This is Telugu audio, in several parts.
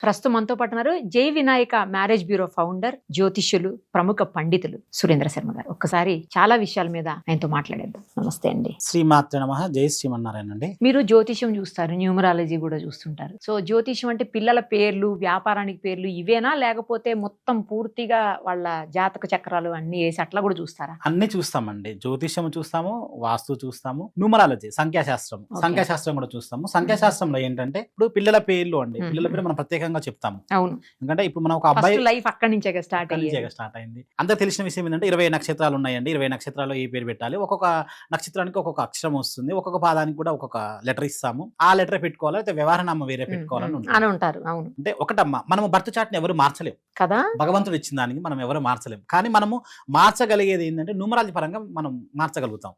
ప్రస్తుతం మనతో పాటు ఉన్నారు జై వినాయక మ్యారేజ్ బ్యూరో ఫౌండర్, జ్యోతిష్యులు, ప్రముఖ పండితులు సురేంద్ర శర్మ గారు. ఒక్కసారి చాలా విషయాల మీద ఆయనతో మాట్లాడేద్దాం. నమస్తే అండి. శ్రీమాత్ర నమః. జై శ్రీమన్నారాయణ అండి. మీరు జ్యోతిష్యం చూస్తారు, న్యూమరాలజీ కూడా చూస్తుంటారు. సో జ్యోతిష్యం అంటే పిల్లల పేర్లు, వ్యాపారానికి పేర్లు ఇవేనా, లేకపోతే మొత్తం పూర్తిగా వాళ్ళ జాతక చక్రాలు అన్ని వేసి అట్లా కూడా చూస్తారా? అన్ని చూస్తామండి. జ్యోతిష్యం చూస్తాము, వాస్తు చూస్తాము, న్యూమరాలజీ సంఖ్యాశాస్త్రం సంఖ్యాశాస్త్రం కూడా చూస్తాము. సంఖ్యాశాస్త్రంలో ఏంటంటే ఇప్పుడు పిల్లల పేర్లు అండి, పిల్లల పేరు మనం ప్రత్యేకంగా చెప్తాము. అవును, ఎందుకంటే ఇప్పుడు మనం ఒక అబ్బాయి లైఫ్ అక్కడి నుంచే స్టార్ట్ అయింది. అందరికి తెలిసిన విషయం ఏంటంటే 20 నక్షత్రాలు ఉన్నాయండి. 20 నక్షత్రాల్లో ఏ పేరు పెట్టాలి, ఒక్కొక్క నక్షత్రానికి ఒక్కొక్క అక్షరం వస్తుంది, ఒక్కొక్క పాదానికి కూడా ఒక్కొక్క లెటర్ ఇస్తాము. ఆ లెటర్ పెట్టుకోవాలి, అయితే వ్యవహారనామా వేరే పెట్టుకోవాలని ఉంటారు. అవును, అంటే ఒకటమ్మా, మనము బర్త్ చార్ట్ ని ఎవరు మార్చలేము కదా, భగవంతుడు ఇచ్చిన దానికి మనం ఎవరు మార్చలేము. కానీ మనము మార్చగలిగేది ఏంటంటే న్యూమరాలజీ పరంగా మనం మార్చగలుగుతాం.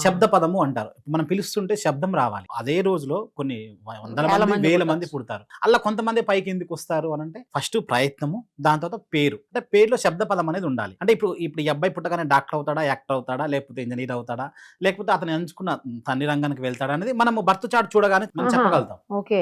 శబ్ద పదము అంటారు. మనం పిలుస్తుంటే శబ్దం రావాలి. అదే రోజులో కొన్ని వందల మంది, వేల మంది పుడతారు. అలా కొంతమంది పైకి ఎందుకు వస్తారు అని అంటే ఫస్ట్ ప్రయత్నము, దాని తర్వాత పేరు. అంటే పేరులో శబ్ద పదం అనేది ఉండాలి. అంటే ఇప్పుడు ఈ అబ్బాయి పుట్టగానే డాక్టర్ అవుతాడా, యాక్టర్ అవుతాడా, లేకపోతే ఇంజనీర్ అవుతాడా, లేకపోతే అతను ఎంచుకున్న తండ్రి రంగానికి వెళ్తాడా అనేది మనము బర్త్ చార్ట్ చూడగానే మనం చెప్పగలుగుతాం.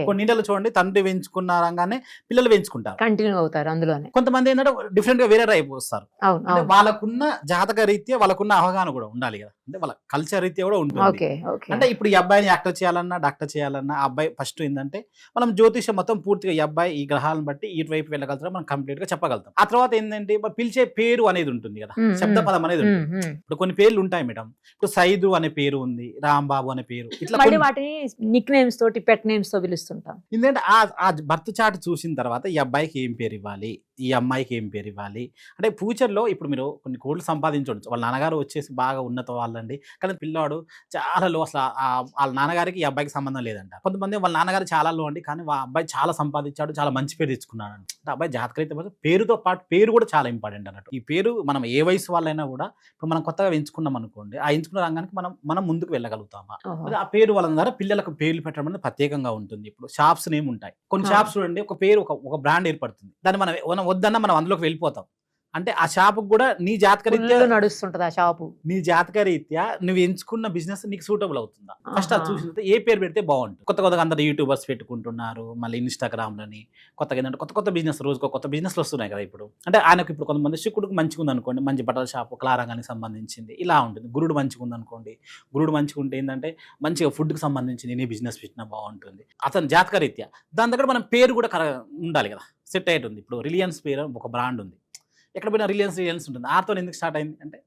కొన్ని ఇండియాలో చూడండి, తండ్రి పెంచుకున్న రంగానే పిల్లలు పెంచుకుంటారు, కంటిన్యూ అవుతారు అందులోనే. కొంతమంది ఏంటంటే డిఫరెంట్ గా వేరే రైపు వస్తారు. అంటే వాళ్ళకున్న జాతక రీత్యా వాళ్ళకున్న అవగాహన కూడా ఉండాలి కదా, అంటే వాళ్ళ కల్చర్ రీత్యా కూడా ఉంటుంది. అంటే ఇప్పుడు ఈ అబ్బాయిని యాక్టర్ చేయాలన్నా, డాక్టర్ చేయాలన్నా, ఆ అబ్బాయి ఫస్ట్ ఏంటంటే మనం జ్యోతిషం మొత్తం పూర్తిగా ఈ అబ్బాయి ఈ గ్రహాలను బట్టి ఇటువైపు వెళ్ళగలుగుతాం, మనం కంప్లీట్ గా చెప్పగలుగుతాం. ఆ తర్వాత ఏంటంటే పిలిచే పేరు అనేది ఉంటుంది కదా, శబ్ద పదం అనేది ఉంటుంది. ఇప్పుడు కొన్ని పేర్లు ఉంటాయి మేడం. ఇప్పుడు సైదు అనే పేరు ఉంది, రాంబాబు అనే పేరు, ఇట్లా వాటిని నిక్ నేమ్స్ తోటి, పెట్ నేమ్స్ తో పిలుస్తుంటాం. ఎందుకంటే ఆ బర్త్ చార్ట్ చూసిన తర్వాత ఈ అబ్బాయికి ఏం పేరు ఇవ్వాలి, ఈ అమ్మాయికి ఏం పేరు ఇవ్వాలి. అంటే ఫ్యూచర్ లో ఇప్పుడు మీరు కొన్ని కోట్లు సంపాదించవచ్చు, వాళ్ళ నాన్నగారు వచ్చేసి బాగా ఉన్నత వాళ్ళండి, కానీ పిల్లవాడు చాలా లో, అసలు వాళ్ళ నాన్నగారికి ఈ అబ్బాయికి సంబంధం లేదంట. కొంతమంది వాళ్ళ నాన్నగారు చాలా లో అండి, కానీ ఆ అబ్బాయి చాలా సంపాదించాడు, చాలా మంచి పేరు తెచ్చుకున్నాడు అంటే అబ్బాయి జాతకరీత్యా పేరుతో పాటు పేరు కూడా చాలా ఇంపార్టెంట్ అన్నట్టు. ఈ పేరు మనం ఏ వయసు వాళ్ళైనా కూడా ఇప్పుడు మనం కొత్తగా ఎంచుకున్నాం అనుకోండి, ఆ ఎంచుకున్న రంగానికి మనం ముందుకు వెళ్ళగలుగుతామా. ఆ పేరు వాళ్ళ ద్వారా పిల్లలకు పేర్లు పెట్టడం అనేది ప్రత్యేకంగా ఉంటుంది. ఇప్పుడు షాప్స్ నేమ్ ఉంటాయి, కొన్ని షాప్స్ చూడండి, ఒక పేరు ఒక బ్రాండ్ ఏర్పడుతుంది, దాన్ని మనం వద్దన్నా మనం అందులోకి వెళ్ళిపోతాం. అంటే ఆ షాప్ కూడా నీ జాతక రీత్యా నడుస్తుంటది. ఆ షాపు నీ జాతక రీత్యా నువ్వు ఎంచుకున్న బిజినెస్ నీకు సూటబుల్ అవుతుందా, ఫస్ట్ అది చూసి ఏ పేరు పెడితే బాగుంటుంది. కొత్తగా అందరు యూట్యూబర్స్ పెట్టుకుంటున్నారు, మళ్ళీ ఇన్స్టాగ్రామ్ లని కొత్తగా ఏంటంటే కొత్త బిజినెస్, రోజుకో కొత్త బిజినెస్లు వస్తున్నాయి కదా. ఇప్పుడు అంటే ఆయనకు ఇప్పుడు కొంతమంది శుక్రుడికి మంచిగా ఉంది అనుకోండి, మంచి బట్టల షాపు, కళారంగానికి సంబంధించింది ఇలా ఉంటుంది. గురుడు మంచిగా ఉంది అనుకోండి, గురుడు మంచిగా ఉంటే ఏంటంటే మంచిగా ఫుడ్కి సంబంధించింది నీ బిజినెస్ పెట్టినా బాగుంటుంది అతని జాతక రీత్యా. దాని దగ్గర మనం పేరు కూడా ఉండాలి కదా, సెట్ అయ్యేటుంది. ఇప్పుడు రిలయన్స్ పేరు ఒక బ్రాండ్ ఉంది, ఎక్కడ పోయినా రిలయన్స్ ఉంటుంది. ఆర్తో ఎందుకు స్టార్ట్ అయింది అంటే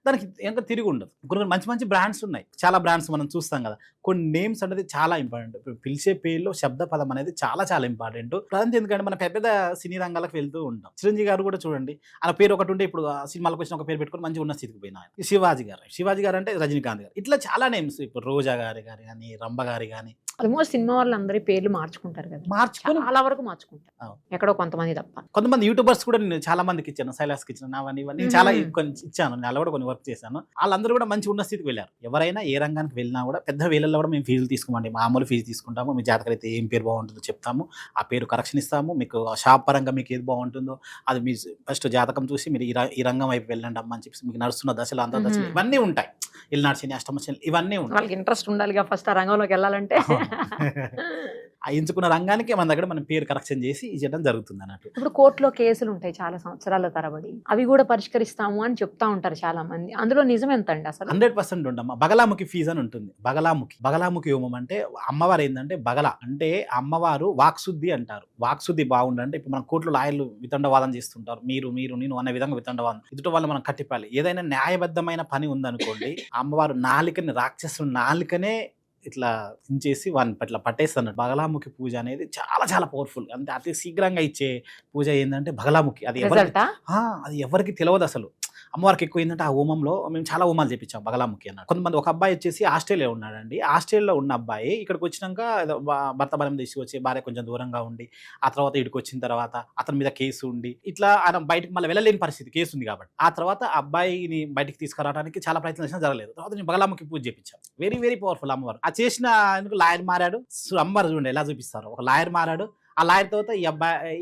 దానికి ఎంత తిరిగి ఉండదు. కొన్ని మంచి బ్రాండ్స్ ఉన్నాయి, చాలా బ్రాండ్స్ మనం చూస్తాం కదా. కొన్ని నేమ్స్ అనేది చాలా ఇంపార్టెంట్. ఇప్పుడు పిలిచే పేర్లో శబ్ద పదం అనేది చాలా ఇంపార్టెంట్. ప్రధానంగా ఎందుకంటే మనం పెద్ద సినీ రంగాలకు వెళ్తూ ఉంటాం. చిరంజీవి గారు కూడా చూడండి, ఆయన పేరు ఒకటి ఉంటే ఇప్పుడు సినిమాలకు వచ్చిన ఒక పేరు పెట్టుకొని మంచిగా ఉన్న స్థితికి పోయిన ఆయన. శివాజీ గారు అంటే రజనీకాంత్ గారు, ఇట్లా చాలా నేమ్స్. ఇప్పుడు రోజా గారి కానీ, రంభ గారి కానీ, ఆల్మోస్ట్ సినిమా వాళ్ళందరి పేర్లు మార్చుకుంటారు కదా, మార్చుకొని చాలా వరకు మార్చుకుంటారు, ఎక్కడో కొంతమంది తప్ప. కొంతమంది యూట్యూబర్స్ కూడా నేను చాలా మందికి ఇచ్చాను, శైలాస్కి ఇచ్చాను, ఇవన్నీ చాలా ఇచ్చాను, నేను కూడా కొన్ని వర్క్ చేశాను. వాళ్ళందరూ కూడా మంచి ఉన్న స్థితికి వెళ్ళారు. ఎవరైనా ఏ రంగానికి వెళ్ళినా కూడా పెద్ద వేలల్లో కూడా మేము ఫీజులు తీసుకోమండి, మామూలు ఫీజు తీసుకుంటాము. మీ జాతకం అయితే ఏం పేరు బాగుంటుందో చెప్తాము, ఆ పేరు కరెక్షన్ ఇస్తాము. మీకు షాప్ పరంగా మీకు ఏది బాగుంటుందో అది మీ ఫస్ట్ జాతకం చూసి మీరు ఈ రంగం వైపు వెళ్ళండి అమ్మ అని చెప్పి మీకు నడుస్తున్న దశలు, అంత దశలు ఇవన్నీ ఉంటాయి. ఇల్నాడు శని, అష్టమ శని ఇవన్నీ ఉంటాయి. వాళ్ళకి ఇంట్రెస్ట్ ఉండాలిగా ఫస్ట్ ఆ రంగంలోకి వెళ్ళాలంటే. ఆ ఎంచుకున్న రంగానికి మన దగ్గర మనం పేరు కరెక్షన్ చేసి ఇవ్వడం జరుగుతుంది అన్నట్టు. ఇప్పుడు కోర్టులో కేసులు ఉంటాయి చాలా సంవత్సరాల తరబడి, అవి కూడా పరిష్కరిస్తాము అని చెప్తా ఉంటారు చాలా మంది. అందులో నిజం ఎంత అండి అసలు? 100% ఉండమ్మా. బగలాముఖి ఫీజు అని ఉంటుంది. బగలాముఖి హోమం అంటే అమ్మవారు ఏంటంటే బగల అంటే అమ్మవారు వాక్శుద్ధి అంటారు. వాక్శుద్ధి బాగుండంటే ఇప్పుడు మన కోర్టులో లాయర్లు వితండవాదం చేస్తుంటారు, మీరు నేను అనే విధంగా వితండవాదం ఎదుటి వాళ్ళు మనం కట్టిపాలి. ఏదైనా న్యాయబద్ధమైన పని ఉందనుకోండి, అమ్మవారు నాలికని, రాక్షసుల నాలికనే ఇట్లా చేసి వాడిని ఇట్లా పట్టేస్తాను. బగలాముఖి పూజ అనేది చాలా పవర్ఫుల్. అంటే అతి శీఘ్రంగా ఇచ్చే పూజ ఏంటంటే బగలాముఖి. అది ఎవరికి తెలియదు అసలు. అమ్మవారికి ఎక్కువ ఏంటంటే ఆ హోమంలో మేము చాలా హోమాలు చేపించాం బగలాముఖి అన్న. కొంతమంది ఒక అబ్బాయి వచ్చేసి ఆస్ట్రేలియా ఉన్నాడండి. ఆస్ట్రేలియాలో ఉన్న అబ్బాయి ఇక్కడికి వచ్చినాక భర్త బలం తీసుకొచ్చి భార్య కొంచెం దూరంగా ఉండి, ఆ తర్వాత ఇక్కడికి వచ్చిన తర్వాత అతని మీద కేసు ఉండి, ఇట్లా ఆయన బయటకు మళ్ళీ వెళ్ళలేని పరిస్థితి, కేసు ఉంది కాబట్టి. ఆ తర్వాత అబ్బాయిని బయటికి తీసుకురావడానికి చాలా ప్రయత్నం చేసినా జరగలేదు. తర్వాత నేను బగలాముఖి పూజ చేపించాను. వెరీ పవర్ఫుల్ అమ్మవారు. ఆ చేసిన లాయర్ మారాడు. అమ్మవారు చూడండి ఎలా చూపిస్తారు, ఒక లాయర్ మారాడు, ఆ లాయర్ తర్వాత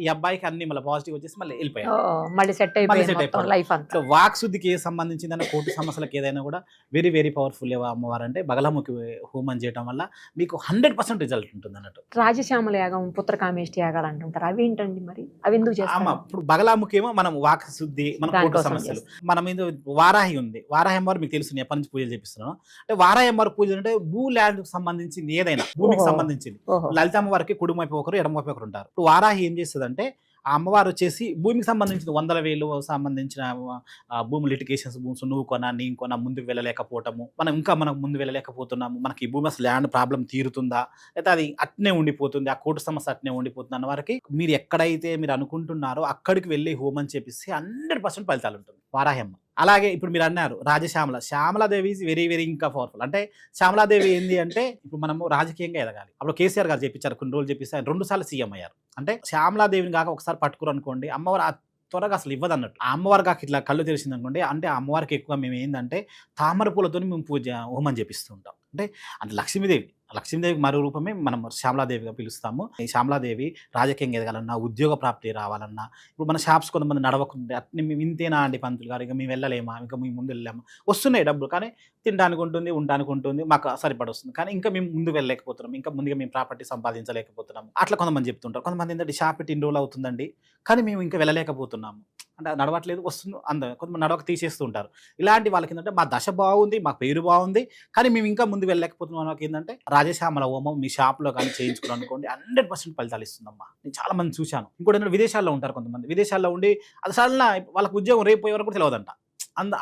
ఈ అబ్బాయికి అన్ని మళ్ళీ పాజిటివ్ వచ్చేసి మళ్ళీ వెళ్ళిపోయారు. మళ్ళీ సెట్ మళ్ళీ అయిపోయింది సెట్ మొత్తం అయిపోయారు. లైఫ్ అంతా. ఇట్లా వాక్ శుద్ధికి ఏ సంబంధించిందన్న కోర్టు సమస్యలకు ఏదైనా కూడా వెరీ వెరీ పవర్ఫుల్ అమ్మవారు అంటే బగలాముఖి హోమం చేయడం వల్ల మీకు 100% రిజల్ట్ ఉంటుంది అన్నట్టు. రాజశ్యామల యాగం, పుత్రకామేష్టి యాగాలు అంటుంటారు, అవి ఏంటండి మరి? అవి ఎందుకు అమ్మ చేస్తారు? ఇప్పుడు బగలాముఖి ఏమో మనం వాక్ శుద్ధి, మన కోర్టు దానికోసం సమస్యలు, మనం ఏదో వారాహి ఉంది. వారాహి అమ్మవారు మీకు తెలుసు, నేను ఎప్పటి నుంచి పూజలు చేపిస్తున్నాను. అంటే వారాహి అమ్మవారి పూజలు అంటే భూ ల్యాండ్ సంబంధించింది ఏదైనా భూమికి ఓహో. సంబంధించింది. ఓహో. లలిత అమ్మవారికి కుడి వైపు ఒకరు, ఎడమ వైపు ఒకరు ఉంటారు. ఇప్పుడు వారాహి ఏం చేస్తుందంటే ఆ అమ్మవారు వచ్చేసి భూమికి సంబంధించిన 100,000 సంబంధించిన భూమి లిటికేషన్స్, భూమ్స్ నువ్వు కొనా నేను కొనా ముందుకు వెళ్ళలేకపోవటము, మనం ముందు వెళ్ళలేకపోతున్నాము, మనకి ఈ భూమి అసలు ల్యాండ్ ప్రాబ్లం తీరుతుందా లేదా అది అట్నే ఉండిపోతుంది, ఆ కోర్టు సమస్య అట్నే ఉండిపోతుంది అన్న వారికి మీరు ఎక్కడైతే మీరు అనుకుంటున్నారో అక్కడికి వెళ్ళి హోమం చేపిస్తే 100% ఫలితాలు ఉంటుంది వారాహి అమ్మ. అలాగే ఇప్పుడు మీరు అన్నారు శ్యామలాదేవి ఈజ్ వెరీ వెరీ ఇంకా పవర్ఫుల్. అంటే శ్యామలాదేవి ఏంది అంటే ఇప్పుడు మనము రాజకీయంగా ఎదగాలి. అప్పుడు కేసీఆర్ గారు చెప్పించారు, కొన్ని రోజులు చెప్పిస్తే ఆయన 2 సార్లు సీఎం అయ్యారు. అంటే శ్యామలాదేవిని కాక ఒకసారి పట్టుకురు అనుకోండి, అమ్మవారు త్వరగా అసలు ఇవ్వదు అన్నట్టు. ఆ అమ్మవారు కాక ఇట్లా కళ్ళు తెరిచింది అనుకోండి, అంటే ఆ అమ్మవారికి ఎక్కువ మేము ఏంటంటే తామర పూలతో మేము పూజ హోమం చేపిస్తూ ఉంటాం. అంటే లక్ష్మీదేవికి మరో రూపమే మనం శ్యామలాదేవిగా పిలుస్తాము. ఈ శ్యామలాదేవి రాజకీయంగా ఎదగాలన్నా, ఉద్యోగ ప్రాప్తి రావాలన్నా, ఇప్పుడు మన షాప్స్ కొంతమంది నడవకుంటే అట్నే మేము ఇంతేనా అండి పంతులు గారు, ఇక మేము వెళ్ళలేమా, ఇంకా మేము ముందు వెళ్ళామా, వస్తున్నాయి డబ్బులు కానీ తినడానికి ఉంటుంది, ఉండడానికి ఉంటుంది, మాకు సరిపడి వస్తుంది, కానీ ఇంకా మేము ముందు వెళ్ళలేకపోతున్నాం, ఇంకా ముందుగా మేము ప్రాపర్టీ సంపాదించలేకపోతున్నాము అట్లా కొంతమంది చెప్తుంటారు. కొంతమంది ఏంటంటే షాప్ పెట్టి 2 రోజులు అవుతుందండి కానీ మేము ఇంకా వెళ్ళలేకపోతున్నాము, అంటే నడవట్లేదు, వస్తుంది కొంతమంది నడవక తీసేస్తూ ఉంటారు. ఇలాంటి వాళ్ళకి ఏంటంటే మా దశ బాగుంది, మా పేరు బాగుంది, కానీ మేము ఇంకా ముందు వెళ్ళలేకపోతున్నాం. వాళ్ళకి ఏంటంటే రాజశ్యామల హోమం మీ షాప్లో కానీ చేయించుకుని అనుకోండి 100% ఫలితాలు ఇస్తుందమ్మా. నేను చాలా మంది చూశాను. ఇంకోటి ఏంటంటే విదేశాల్లో ఉంటారు కొంతమంది, విదేశాల్లో ఉండి అది సడన్గా వాళ్ళకి ఉద్యోగం రేపు పోయే వరకు కూడా తెలియదంట,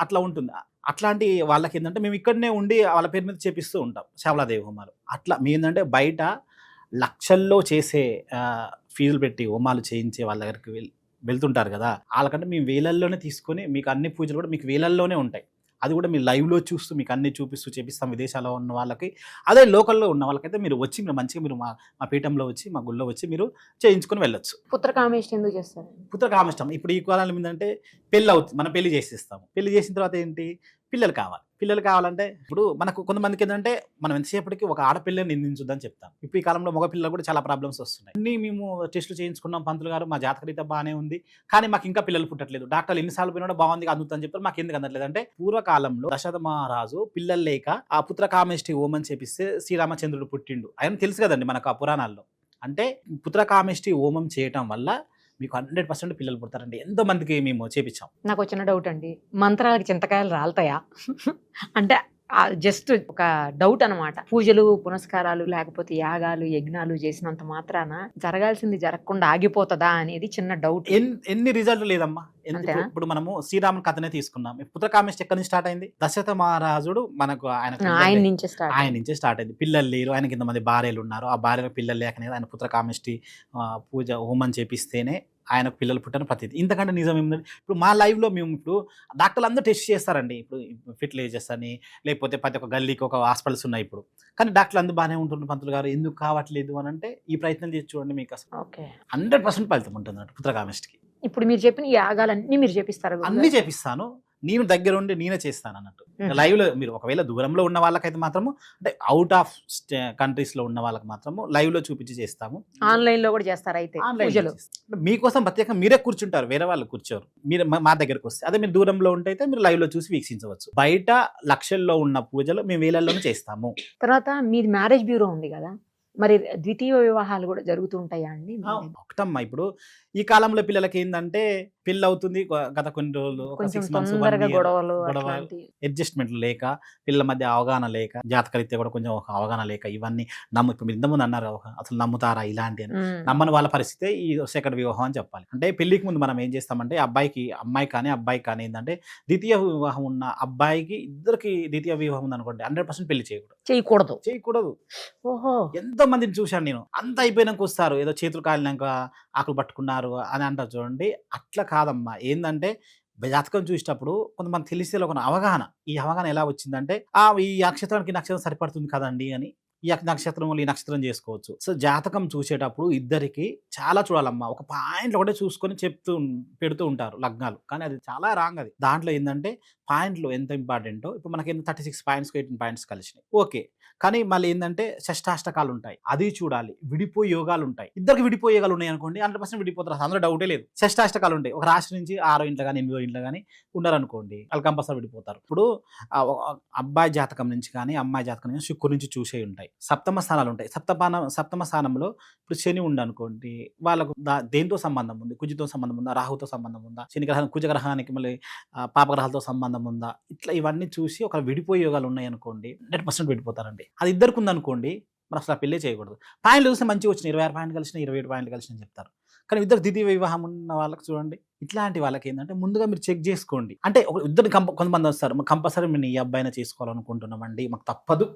అట్లా ఉంటుంది. అట్లాంటి వాళ్ళకి ఏంటంటే మేము ఇక్కడనే ఉండి వాళ్ళ పేరు మీద చేపిస్తూ ఉంటాం శ్యామలాదేవి హోమాలు. అట్లా మీ ఏంటంటే బయట లక్షల్లో చేసే ఫీజులు పెట్టి హోమాలు చేయించే వాళ్ళ దగ్గరికి వెళ్తుంటారు కదా, వాళ్ళకంటే మేము వేలల్లోనే తీసుకొని మీకు అన్ని పూజలు కూడా మీకు వేలల్లోనే ఉంటాయి. అది కూడా మీరు లైవ్లో చూస్తూ మీకు అన్ని చూపిస్తూ చేపిస్తాం. విదేశాల్లో ఉన్న వాళ్ళకి, అదే లోకల్లో ఉన్న వాళ్ళకైతే మీరు వచ్చి మీరు మంచిగా మీరు మా పీఠంలో వచ్చి మా గుళ్ళో వచ్చి మీరు చేయించుకొని వెళ్ళొచ్చు. పుత్రకామేష్టి ఎందుకు చేస్తారు? పుత్రకామేష్టం ఇప్పుడు ఈ కాలంలో ఏంటంటే పెళ్ళి అవుతుంది, మనం పెళ్లి చేసేస్తాము. పెళ్లి చేసిన తర్వాత ఏంటి, పిల్లలు కావాలంటే ఇప్పుడు మనకు కొంతమందికి ఏంటంటే మనం ఎంతసేపటికి ఒక ఆడపిల్లని నిందించొద్దని చెప్తాం. ఇప్పుడు ఈ కాలంలో మగ పిల్లలు కూడా చాలా ప్రాబ్లమ్స్ వస్తున్నాయి. అన్నీ మేము టెస్టులు చేయించుకున్నాం పంతులు గారు, మా జాతకరీత బాగానే ఉంది, కానీ మాకు ఇంకా పిల్లలు పుట్టట్లేదు, డాక్టర్లు ఎన్నిసార్లు పోయినా బాగుంది అందుతుందని చెప్పారు, మాకు ఎందుకు అందట్లేదు. అంటే పూర్వకాలంలో దశరథ మహారాజు పిల్లలు లేక ఆ పుత్రకామేష్టి హోమం చేపిస్తే శ్రీరామచంద్రుడు పుట్టిండు ఆయన తెలుసు కదండి మనకు ఆ పురాణాల్లో. అంటే పుత్రకామేష్టి హోమం చేయటం వల్ల మీకు 100% పిల్లలు పుడతారండి. ఎంతో మందికి మేము చేపించాం. నాకు వచ్చిన డౌట్ అండి, మంత్రాలకి చింతకాయలు రాలుతాయా? అంటే జస్ట్ ఒక డౌట్ అనమాట. పూజలు పునస్కారాలు లేకపోతే యాగాలు యజ్ఞాలు చేసినంత మాత్రాన జరగాల్సింది జరగకుండా ఆగిపోతుందా అనేది చిన్న డౌట్. ఎన్ని రిజల్ట్ లేదమ్మా. ఇప్పుడు మనము శ్రీరాముని కథనే తీసుకున్నాం. పుత్రకామేష్టి ఎక్కడి నుంచి స్టార్ట్ అయింది? దశరథ మహారాజుడు మనకు ఆయన నుంచే స్టార్ట్ అయింది. పిల్లలు లేరు, ఆయనకి ఇంతమంది భార్యలు ఉన్నారు, ఆ భార్యలకు పిల్లలు లేకనే ఆయన పుత్రకామేష్టి పూజ హోమం చేపిస్తేనే ఆయనకు పిల్లలు పుట్టిన ప్రతిదీ. ఇంతకంటే నిజం ఏముందండి? ఇప్పుడు మా లైవ్లో మేము ఇప్పుడు డాక్టర్లు అందరూ టెస్ట్ చేస్తారండి. ఇప్పుడు ఫెర్టిలైజర్స్ అని లేకపోతే ప్రతి ఒక్క గల్లీకి ఒక హాస్పిటల్స్ ఉన్నాయి ఇప్పుడు, కానీ డాక్టర్లు అందరూ బాగానే ఉంటున్నారు పంతులు గారు ఎందుకు కావట్లేదు అని అంటే ఈ ప్రయత్నం చేసి చూడండి, మీకు అసలు 100% ఫలితం ఉంటుంది అన్నట్టు పుత్రకామేష్టికి. ఇప్పుడు మీరు చెప్పిన ఈ యాగాలన్నీ మీరు చేపిస్తారు? అన్ని చేపిస్తాను, నేను దగ్గరుండి నేనే చేస్తాను అన్నట్టు. లైవ్ లో మీరు ఒకవేళ దూరంలో ఉన్న వాళ్ళకైతే మాత్రము, అంటే అవుట్ ఆఫ్ కంట్రీస్ లో ఉన్న వాళ్ళకి మాత్రము లైవ్ లో చూపించి చేస్తాము. ఆన్లైన్ లో కూడా చేస్తారు అయితే పూజలు? మీకోసం ప్రత్యేకంగా మీరే కూర్చుంటారు, వేరే వాళ్ళు కూర్చోరు. మీరు మా దగ్గరకు వస్తే, అదే మీరు దూరంలో ఉంటే అయితే మీరు లైవ్ లో చూసి వీక్షించవచ్చు. బయట లక్షల్లో ఉన్న పూజలు మేము వేలల్లోనే చేస్తాము. తర్వాత మీది మ్యారేజ్ బ్యూరో ఉంది కదా, మరి ద్వితీయ వివాహాలు కూడా జరుగుతూ ఉంటాయా అండి? ఒకటమ్మా, ఇప్పుడు ఈ కాలంలో పిల్లలకి ఏంటంటే పెళ్ళి అవుతుంది గత కొన్ని రోజులు, గొడవలు, అడ్జస్ట్మెంట్లు లేక, పిల్లల మధ్య అవగాహన లేక, జాతకరీత్యా కూడా కొంచెం ఒక అవగాహన లేక, ఇవన్నీ ఇప్పుడు మీరు ఇంతకుముందు అన్నారు అసలు నమ్ముతారా ఇలాంటి అని, నమ్మని వాళ్ళ పరిస్థితి ఈ సెకండ్ వివాహం అని చెప్పాలి. అంటే పెళ్లికి ముందు మనం ఏం చేస్తామంటే అమ్మాయి కానీ ఏంటంటే ద్వితీయ వివాహం ఉన్న అబ్బాయికి ఇద్దరికి ద్వితీయ వివాహం ఉంది అనుకోండి 100% పెళ్లి చేయకూడదు. ఓహో, ఎంతో మందిని చూశాను నేను. అంత అయిపోయినాక వస్తారు, ఏదో చేతులు కాలినాక ఆకులు పట్టుకున్నారు అని అంటారు చూడండి. అట్లా కాదమ్మా. ఏంటంటే జాతకం చూసేటప్పుడు కొంతమంది తెలిసే ఒక అవగాహన, ఈ అవగాహన ఎలా వచ్చిందంటే ఈ నక్షత్రానికి నక్షత్రం సరిపడుతుంది కదండి అని, ఈ నక్షత్రం ఈ నక్షత్రం చేసుకోవచ్చు. సో జాతకం చూసేటప్పుడు ఇద్దరికి చాలా చూడాలమ్మా. ఒక పాయింట్లు ఒకటే చూసుకొని పెడుతూ ఉంటారు లగ్నాలు, కానీ అది చాలా రాంగ్. అది దాంట్లో ఏంటంటే పాయింట్లు ఎంత ఇంపార్టెంటో ఇప్పుడు మనకి 36 పాయింట్స్ 18 పాయింట్స్ కలిసినాయి ఓకే. కానీ మళ్ళీ ఏంటంటే షష్టాష్టకాలు ఉంటాయి, అది చూడాలి. విడిపోయే యోగాలు ఉంటాయి, ఇద్దరికి విడిపోయే యోగాలు ఉన్నాయి అనుకోండి 100% విడిపోతారు, అందులో డౌటే లేదు. షష్టాష్టకాలు ఉంటాయి, ఒక రాశి నుంచి 6వ ఇంట్లో కానీ 8వ ఇంట్లో కానీ ఉన్నారనుకోండి వాళ్ళు కంపల్సరీ విడిపోతారు. ఇప్పుడు అబ్బాయి జాతకం నుంచి కానీ అమ్మాయి జాతకం నుంచి శుక్రుడి నుంచి చూసే ఉంటాయి. సప్తమ స్థానాలు ఉంటాయి. సప్తమ స్థానంలో ఇప్పుడు శని ఉండనుకోండి, వాళ్ళకు దేంతో సంబంధం ఉంది, కుజుతో సంబంధం ఉందా, రాహుతో సంబంధం ఉందా, శని గ్రహం కుజ గ్రహానికి మళ్ళీ పాపగ్రహాలతో సంబంధం ఉందా, ఇట్లా ఇవన్నీ చూసి ఒక విడిపోయే యోగాలు ఉన్నాయి అనుకోండి 100% విడిపోతారండి. అది ఇద్దరికి ఉందనుకోండి మరి అసలు పెళ్ళే చేయకూడదు. పాయింట్లు చూస్తే మంచిగా వచ్చినాయి, 26 పాయింట్లు కలిసిన 27 పాయింట్లు కలిసిన చెప్తారు. కానీ ఇద్దరు ద్వితీయ వివాహం ఉన్న వాళ్ళకి చూడండి, ఇట్లాంటి వాళ్ళకి ఏంటంటే ముందుగా మీరు చెక్ చేసుకోండి. అంటే ఇద్దరు కొంతమంది వస్తారు, కంపల్సరీ మేము ఈ అబ్బాయిని చేసుకోవాలనుకుంటున్నామండి, మాకు తప్పదు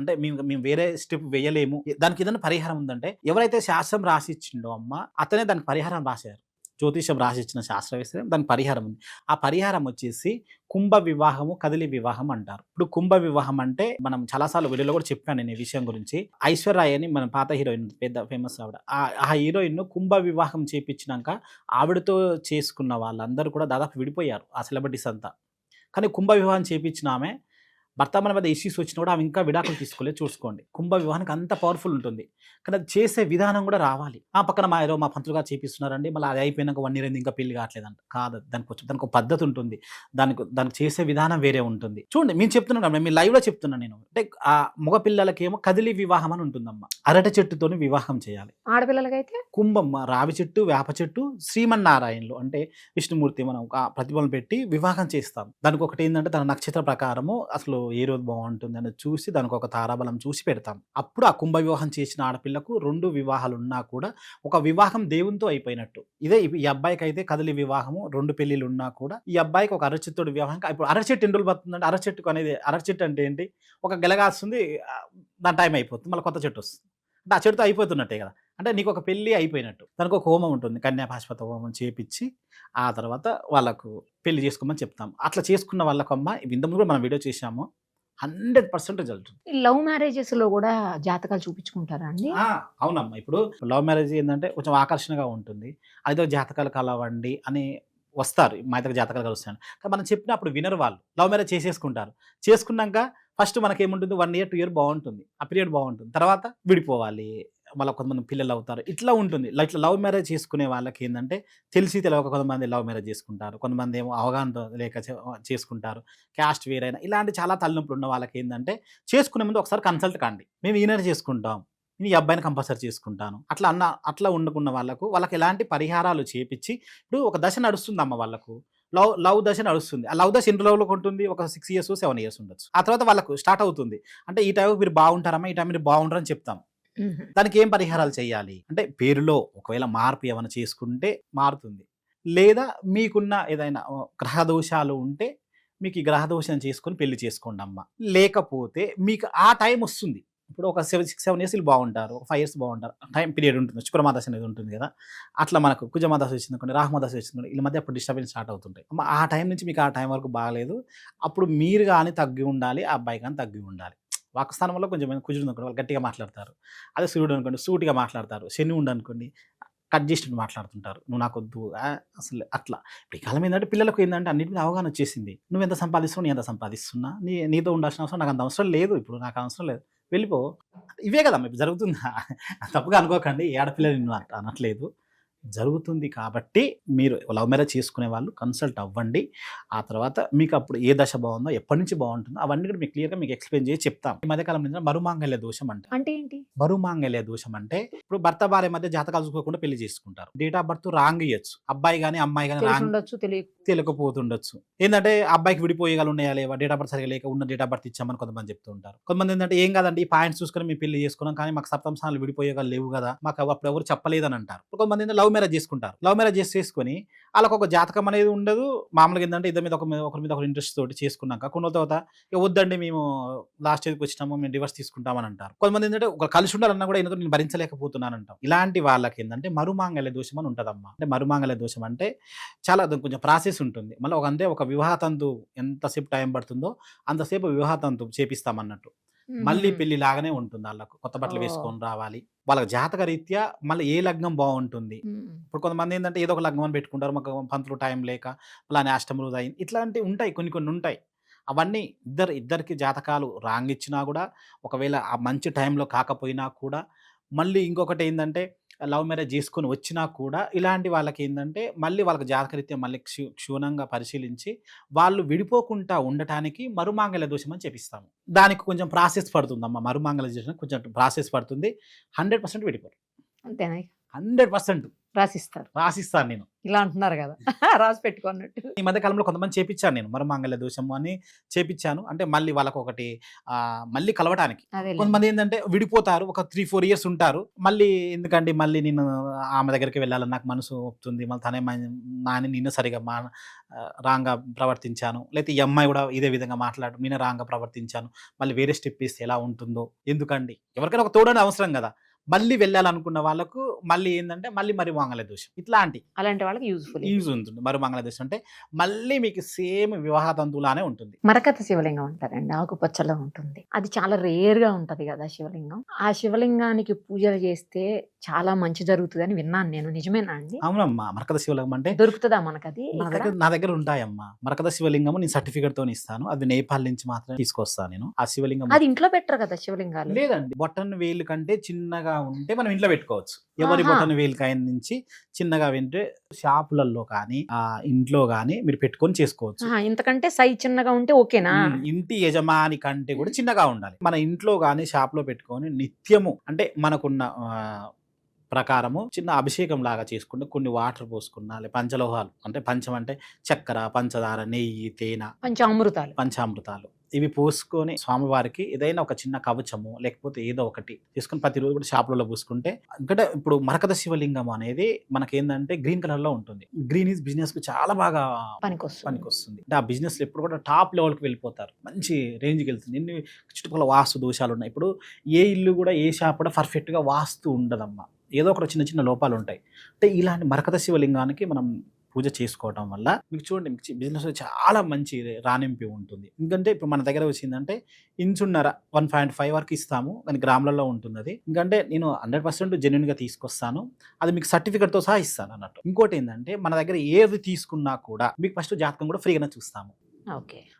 అంటే మేము వేరే స్టెప్ వేయలేము, దానికి ఏదైనా పరిహారం ఉందంటే ఎవరైతే శాస్త్రం రాసి ఇచ్చిండో అమ్మ అతనే దానికి పరిహారం రాశారు. జ్యోతిషం రాసి ఇచ్చిన శాస్త్రవేత్త దానికి పరిహారం ఉంది. ఆ పరిహారం వచ్చేసి కుంభ వివాహము, కదిలి వివాహం అంటారు. ఇప్పుడు కుంభ వివాహం అంటే మనం చాలాసార్లు వీడియోలో కూడా చెప్పాను నేను ఈ విషయం గురించి. ఐశ్వర్య అని మన పాత హీరోయిన్, పెద్ద ఫేమస్ ఆవిడ, ఆ హీరోయిన్ కుంభ వివాహం చేపించినాక ఆవిడతో చేసుకున్న వాళ్ళందరూ కూడా దాదాపు విడిపోయారు ఆ సెలబ్రిటీస్ అంతా. కానీ కుంభ వివాహం చేపించిన ఆమె భర్త మన మీద ఇష్యూస్ వచ్చినా కూడా ఆమె ఇంకా విడాకులు తీసుకోలేదు. చూసుకోండి, కుంభ వివాహానికి అంత పవర్ఫుల్ ఉంటుంది. కానీ అది చేసే విధానం కూడా రావాలి. ఆ పక్కన మా పంతులు గారు చేపిస్తున్నారండి, మళ్ళీ అది అయిపోయినాక 1 year అయింది ఇంకా పెళ్లి కావట్లేదంట, కాదు. దానికి ఒక పద్ధతి ఉంటుంది, దానికి చేసే విధానం వేరే ఉంటుంది. చూడండి మేము చెప్తున్నాను, మీ లైవ్లో చెప్తున్నాను నేను. అంటే ఆ మగ పిల్లలకేమో కదిలి వివాహం అని ఉంటుందమ్మా, అరటి చెట్టుతోని వివాహం చేయాలి. ఆడపిల్లలకైతే కుంభం, రావి చెట్టు, వేప చెట్టు, శ్రీమన్నారాయణలు అంటే విష్ణుమూర్తి మనం ఒక ప్రతిమను పెట్టి వివాహం చేస్తాం. దానికి ఒకటి ఏంటంటే తన నక్షత్ర ప్రకారము అసలు ఏ రోజు బాగుంటుంది అని చూసి దానికి ఒక తారాబలం చూసి పెడతాం. అప్పుడు ఆ కుంభ వివాహం చేసిన ఆడపిల్లకు 2 వివాహాలు ఉన్నా కూడా ఒక వివాహం దేవునితో అయిపోయినట్టు. ఇదే ఈ అబ్బాయికి అయితే కదిలి వివాహము, 2 పెళ్లిళ్ళు ఉన్నా కూడా ఈ అబ్బాయికి ఒక అరచెట్టుడు వివాహం. ఇప్పుడు అరచెట్టు ఎన్ని రోజులు పడుతుందంటే, అరచెట్టుకు అనేది అరచెట్టు అంటే ఏంటి, ఒక గెలగాస్తుంది, దాని టైం అయిపోతుంది, మళ్ళీ కొత్త చెట్టు వస్తుంది. అంటే ఆ చెట్టుతో అయిపోతున్నట్టే కదా, అంటే నీకు ఒక పెళ్ళి అయిపోయినట్టు. దానికి ఒక హోమం ఉంటుంది, కన్యాపాశుపత హోమం చేపించి ఆ తర్వాత వాళ్ళకు పెళ్లి చేసుకోమని చెప్తాం. అట్లా చేసుకున్న వాళ్ళకమ్మ ఇంతకుముందు కూడా మనం వీడియో చేసాము, 100% రిజల్ట్. లవ్ మ్యారేజెస్ లో కూడా జాతకాలు చూపించుకుంటారా అండి? అవునమ్మా, ఇప్పుడు లవ్ మ్యారేజ్ ఏంటంటే కొంచెం ఆకర్షణగా ఉంటుంది, అదే జాతకాలు కలవండి అని వస్తారు, మా దగ్గర జాతకాలు కలుస్తాను. కానీ మనం చెప్పినప్పుడు వినరు వాళ్ళు, లవ్ మ్యారేజ్ చేసేసుకుంటారు. చేసుకున్నాక ఫస్ట్ మనకేముంటుంది 1 year 2 year బాగుంటుంది, ఆ పీరియడ్ బాగుంటుంది, తర్వాత విడిపోవాలి, మళ్ళీ కొంతమంది పిల్లలు అవుతారు, ఇట్లా ఉంటుంది. ఇట్లా లవ్ మ్యారేజ్ చేసుకునే వాళ్ళకి ఏంటంటే తెలిసి తెలియక కొంతమంది లవ్ మ్యారేజ్ చేసుకుంటారు, కొంతమంది ఏమో అవగాహన లేక చేసుకుంటారు, క్యాస్ట్ వేరైనా ఇలాంటి చాలా తలనొప్పులు ఉన్న వాళ్ళకి ఏంటంటే చేసుకునే ముందు ఒకసారి కన్సల్ట్ కండి, మేము ఈయన చేసుకుంటాం, నేను ఈ అబ్బాయిని కంపల్సరీ చేసుకుంటాను అట్లా ఉండకున్న వాళ్ళకి ఎలాంటి పరిహారాలు చేపించి, ఇప్పుడు ఒక దశ నడుస్తుందమ్మ వాళ్ళకు, లవ్ దశ నడుస్తుంది. ఆ లవ్ దశ ఎన్ని రోజులకు ఉంటుంది, ఒక 6 years 7 years ఉండొచ్చు. ఆ తర్వాత వాళ్ళకు స్టార్ట్ అవుతుంది, అంటే ఈ టైం మీరు బాగుంటారమ్మా, ఈ టైం మీరు బాగుంటారని చెప్తాం. దానికి ఏం పరిహారాలు చేయాలి అంటే, పేరులో ఒకవేళ మార్పు ఏమైనా చేసుకుంటే మారుతుంది, లేదా మీకున్న ఏదైనా గ్రహదోషాలు ఉంటే మీకు ఈ గ్రహదోషం చేసుకొని పెళ్లి చేసుకోండి అమ్మ. లేకపోతే మీకు ఆ టైం వస్తుంది, ఇప్పుడు ఒక 6-7 years బాగుంటారు, ఒక 5 years బాగుంటారు, టైం పీరియడ్ ఉంటుంది, శుక్రమాదశ అనేది ఉంటుంది కదా, అట్లా మనకు కుజమాదశ వచ్చింది కొన్ని, రాహుమాదశ వచ్చింది, వీళ్ళ మధ్య అప్పుడు డిస్టర్బెన్స్ స్టార్ట్ అవుతుంటాయి. ఆ టైం నుంచి మీకు ఆ టైం వరకు బాగలేదు, అప్పుడు మీరు కానీ తగ్గి ఉండాలి, ఆ అబ్బాయి కానీ తగ్గి ఉండాలి. వాక్స్థానంలో కొంచెం కుజుడు అనుకోండి, వాళ్ళు గట్టిగా మాట్లాడతారు. అదే సూర్యుడు అనుకోండి సూటిగా మాట్లాడతారు. శని ఉండనుకోండి కట్ చేసి మాట్లాడుతుంటారు, నువ్వు నాకు వద్దు అసలు అట్లా. ఇప్పుడు ఈ కాలం ఏంటంటే పిల్లలకు ఏంటంటే అన్నిటి మీద అవగాహన వచ్చేసింది, నువ్వు ఎంత సంపాదిస్తున్నావు, నేను ఎంత సంపాదిస్తున్నా, నీతో ఉండాల్సిన అవసరం నాకు అంత అవసరం లేదు, ఇప్పుడు నాకు అవసరం లేదు, వెళ్ళిపో. ఇవే కదమ్మా ఇప్పుడు జరుగుతుందా, తప్పుగా అనుకోకండి, ఏ ఆడపిల్ల నిన్ను అనట్లేదు, జరుగుతుంది. కాబట్టి మీరు లవ్ మ్యారేజ్ చేసుకునే వాళ్ళు కన్సల్ట్ అవ్వండి. ఆ తర్వాత మీకు అప్పుడు ఏ దశ బాగుందో, ఎప్పటి నుంచి బాగుంటుందో అవన్నీ కూడా మీకు క్లియర్గా మీకు ఎక్స్ప్లెయిన్ చేసి చెప్తాం. ఈ మధ్యకాలం నుంచి మరుమాంగళ్య దోషం అంటే ఏంటి? మరుమాంగళ్య దోషం అంటే ఇప్పుడు భర్త భార్య మధ్య జాతకాలు చూసుకోకుండా పెళ్లి చేసుకుంటారు, డేట్ ఆఫ్ బర్త్ రాంగ్ ఇయ్యచ్చు, అబ్బాయి కానీ అమ్మాయి కానీ రాంగ్ తెలియకపోతుండొచ్చు. ఏంటంటే అబ్బాయికి విడిపోయేగాలు ఉన్నాయా లేవా, డేట్ ఆఫ్ బర్త్ సరిగా లేక ఉన్న డేట్ ఆఫ్ బర్త్ ఇచ్చామని కొంతమంది చెప్తూ ఉంటారు. కొంతమంది ఏంటంటే ఏం కాదండి, ఈ పాయింట్స్ చూసుకొని మేము పెళ్లి చేసుకున్నాం, కానీ మాకు సప్తమ స్థానాలు విడిపోయేగాలు లేవు కదా, మాకు అప్పుడు ఎవరు చెప్పలేదని అంటారు. కొంతమంది లవ్ మ్యారేజ్ చేసుకుంటారు, లవ్ మ్యారేజ్ చేసుకొని వాళ్ళకు ఒక జాతకం అనేది ఉండదు. మామూలుగా ఏంటంటే ఇద్దరి మీద ఒకరి మీద ఒకరి ఇంట్రెస్ట్ తోటి చేసుకున్నాక కొన్ని తర్వాత వద్దండి మేము లాస్ట్ ఇయర్కి వచ్చినాము, మేము డివర్స్ తీసుకుంటామని అంటారు. కొంతమంది ఏంటంటే ఒక కలిసి ఉండాలన్నా కూడా ఎందుకు నేను భరించలేకపోతున్నాను అంటాం. ఇలాంటి వాళ్ళకి ఏంటంటే మరుమాంగళ్య దోషం అని ఉంటుందమ్మా. అంటే మరుమాంగళ్య దోషం అంటే చాలా కొంచెం ప్రాసెస్ ఉంటుంది. మళ్ళీ ఒక వివాహ తంతు ఎంతసేపు టైం పడుతుందో అంతసేపు వివాహ తంతు చేపిస్తామన్నట్టు. మళ్ళీ పెళ్లి లాగానే ఉంటుంది వాళ్ళకు. కొత్త బట్టలు ఓ. వేసుకొని రావాలి. వాళ్ళకి జాతక రీత్యా మళ్ళీ ఏ లగ్నం బాగుంటుంది. ఇప్పుడు కొంతమంది ఏంటంటే ఏదో ఒక లగ్నం అని పెట్టుకుంటారు. మాకు పంతులు టైం లేక అలానే అష్టమ రోజు అయింది. ఇట్లాంటివి ఉంటాయి, కొన్ని కొన్ని ఉంటాయి. అవన్నీ ఇద్దరికి జాతకాలు రాంగ్ ఇచ్చినా కూడా, ఒకవేళ ఆ మంచి టైంలో కాకపోయినా కూడా, మళ్ళీ ఇంకొకటి ఏంటంటే లవ్ మ్యారేజ్ చేసుకొని వచ్చినా కూడా ఇలాంటి వాళ్ళకి ఏంటంటే మళ్ళీ వాళ్ళకి జాతకరీత్యా మళ్ళీ క్షుణ్ణంగా పరిశీలించి వాళ్ళు విడిపోకుండా ఉండటానికి మరుమాంగళ్య దోషం అని చెప్పిస్తాము. దానికి కొంచెం ప్రాసెస్ పడుతుందమ్మా. మరుమాంగళ్య దోషం కొంచెం ప్రాసెస్ పడుతుంది. 100% విడిపోరు. అంతేనా? 100% రాసిస్తారు. రాసిస్తాను నేను. ఇలా అంటున్నారు కదా, రాసి పెట్టుకున్నట్టు. ఈ మధ్య కాలంలో కొంతమంది చేపించాను నేను, మరుమాంగళ్య దోషము అని చేపించాను. అంటే మళ్ళీ వాళ్ళకి ఒకటి మళ్ళీ కలవటానికి. అదే కొంతమంది ఏంటంటే విడిపోతారు, ఒక 3-4 ఇయర్స్ ఉంటారు. మళ్ళీ ఎందుకంటే మళ్ళీ నేను ఆమె దగ్గరికి వెళ్ళాలని నాకు మనసు ఒప్పుతుంది, మళ్ళీ తనే నాని నిన్ను సరిగా రాంగా ప్రవర్తించాను, లేకపోతే ఈ అమ్మాయి కూడా ఇదే విధంగా మాట్లాడు, నేను రాంగా ప్రవర్తించాను, మళ్ళీ వేరే స్టెప్ ఇస్తే ఎలా ఉంటుందో, ఎందుకండి ఎవరికైనా ఒక తోడని అవసరం కదా. మళ్ళీ వెళ్ళాలనుకున్న వాళ్ళకు మళ్ళీ ఏంటంటే మళ్ళీ మరుమాంగళ్య దోషం అలాంటి వాళ్ళకి యూజ్ ఉంటుంది. మరుమాంగళ్య దోషం అంటే మళ్ళీ మీకు సేమ్ వివాహ తంతులానే ఉంటుంది. మరకత శివలింగం అంటారండి, ఆకుపచ్చలో ఉంటుంది. అది చాలా రేర్ గా ఉంటది కదా శివలింగం. ఆ శివలింగానికి పూజలు చేస్తే చాలా మంచి జరుగుతుంది అని విన్నాను నేను. నిజమేనా అండి? అవునమ్మా. మరకత శివలింగం అంటే దొరుకుతుందా మనకది? నా దగ్గర ఉంటాయమ్మా. మరకత శివలింగం నేను సర్టిఫికేట్ తో ఇస్తాను. అది నేపాల్ నుంచి మాత్రమే తీసుకొస్తాను నేను. ఆ శివలింగం అది ఇంట్లో పెట్టరు కదా శివలింగాలు? లేదండి, బొట్టన్ వేలు కంటే చిన్నగా ఉంటే మనం ఇంట్లో పెట్టుకోవచ్చు. ఎవరి బొట్టన్ వేలు కాయ నుంచి చిన్నగా వింటే షాపులలో కానీ ఇంట్లో కానీ మీరు పెట్టుకొని చేసుకోవచ్చు. ఇంతకంటే సైజ్ చిన్నగా ఉంటే ఓకేనా? ఇంటి యజమాని కంటే కూడా చిన్నగా ఉండాలి. మన ఇంట్లో కానీ షాప్ లో పెట్టుకొని నిత్యము అంటే మనకున్న ప్రకారము చిన్న అభిషేకం లాగా చేసుకుంటే, కొన్ని వాటర్ పోసుకున్నా, లేదా పంచలోహాలు అంటే పంచం అంటే చక్కెర, పంచదార, నెయ్యి, తేనె, పంచామృతాలు ఇవి పోసుకొని స్వామివారికి ఏదైనా ఒక చిన్న కవచము లేకపోతే ఏదో ఒకటి తీసుకొని ప్రతిరోజు కూడా షాపులలో పూసుకుంటే, ఎందుకంటే ఇప్పుడు మరకత శివలింగం అనేది మనకేందంటే గ్రీన్ కలర్ లో ఉంటుంది. గ్రీన్ ఈజ్ బిజినెస్ కు చాలా బాగా పనికొస్తుంది. అంటే ఆ బిజినెస్ లో ఎప్పుడు కూడా టాప్ లెవెల్ కి వెళ్ళిపోతారు, మంచి రేంజ్కి వెళ్తుంది. ఎన్ని చుట్టుపక్కల వాస్తు దోషాలు ఉన్నాయి. ఇప్పుడు ఏ ఇల్లు కూడా ఏ షాప్ కూడా పర్ఫెక్ట్ గా వాస్తు ఉండదమ్మా, ఏదో ఒక చిన్న చిన్న లోపాలు ఉంటాయి. అంటే ఇలాంటి మరకత శివలింగానికి మనం పూజ చేసుకోవడం వల్ల మీకు చూడండి, మీకు బిజినెస్ చాలా మంచి రాణింపు ఉంటుంది. ఎందుకంటే ఇప్పుడు మన దగ్గర వచ్చిందంటే ఇంచున్నర 1.5 వరకు ఇస్తాము, కానీ గ్రాములలో ఉంటుంది అది. ఎందుకంటే నేను 100% జెన్యున్ గా తీసుకొస్తాను, అది మీకు సర్టిఫికేట్ తో సహా ఇస్తాను అన్నట్టు. ఇంకోటి ఏంటంటే మన దగ్గర ఏది తీసుకున్నా కూడా మీకు ఫస్ట్ జాతకం కూడా ఫ్రీగానే చూస్తాము.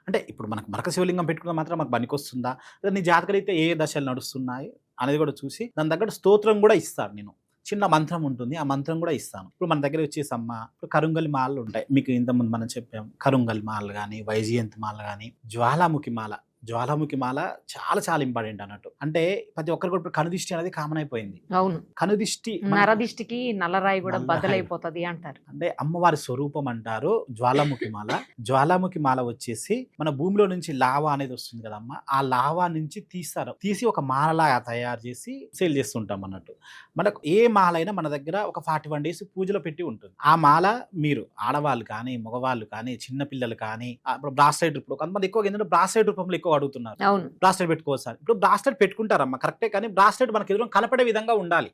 అంటే ఇప్పుడు మనకు మరక శివలింగం పెట్టుకున్న మాత్రం మనకు పనికొస్తుందా, లేదా నీ జాతకం అయితే ఏ దశలు నడుస్తున్నాయి అనేది కూడా చూసి దాని దగ్గర స్తోత్రం కూడా ఇస్తాను నేను. చిన్న మంత్రం ఉంటుంది, ఆ మంత్రం కూడా ఇస్తాను. ఇప్పుడు మన దగ్గర వచ్చేసమ్మా ఇప్పుడు కరుంగలి మాలలు ఉంటాయి, మీకు ఇంతకుముందు మనం చెప్పాం. కరుంగలి మాలలు కానీ, వైజయంతి మాల కానీ, జ్వాలాముఖి మాల చాలా చాలా ఇంపార్టెంట్ అన్నట్టు. అంటే ప్రతి ఒక్కరు కూడా కనుదిష్టి అనేది కామన్ అయిపోయింది. అవును, కనుదిష్టి, నరదిష్టికి నల్లరాయి కూడా బదలైపోతుంది అంటారు. అంటే అమ్మవారి స్వరూపం అంటారు జ్వాలాముఖి మాల వచ్చేసి మన భూమిలో నుంచి లావా అనేది వస్తుంది కదమ్మా, ఆ లావా నుంచి తీసి ఒక మాలలా తయారు చేసి సేల్ చేస్తుంటాం అన్నట్టు. మనకు ఏ మాల అయినా మన దగ్గర ఒక 41 days పూజలో పెట్టి ఉంటుంది. ఆ మాల మీరు ఆడవాళ్ళు కానీ, మగవాళ్ళు కానీ, చిన్నపిల్లలు కానీ, ఇప్పుడు బ్రాస్లెట్, ఇప్పుడు కొంతమంది ఎక్కువగా ఏంటంటే బ్రాస్లెట్ రూపంలో ఎక్కువ అడుగుతున్నారు. బ్రాస్లెట్ పెట్టుకోవచ్చు. ఇప్పుడు బ్రాస్లెట్ పెట్టుకుంటారమ్మా, కరెక్టే, కానీ బ్రాస్లెట్ మనకి ఎదురు కనపడే విధంగా ఉండాలి.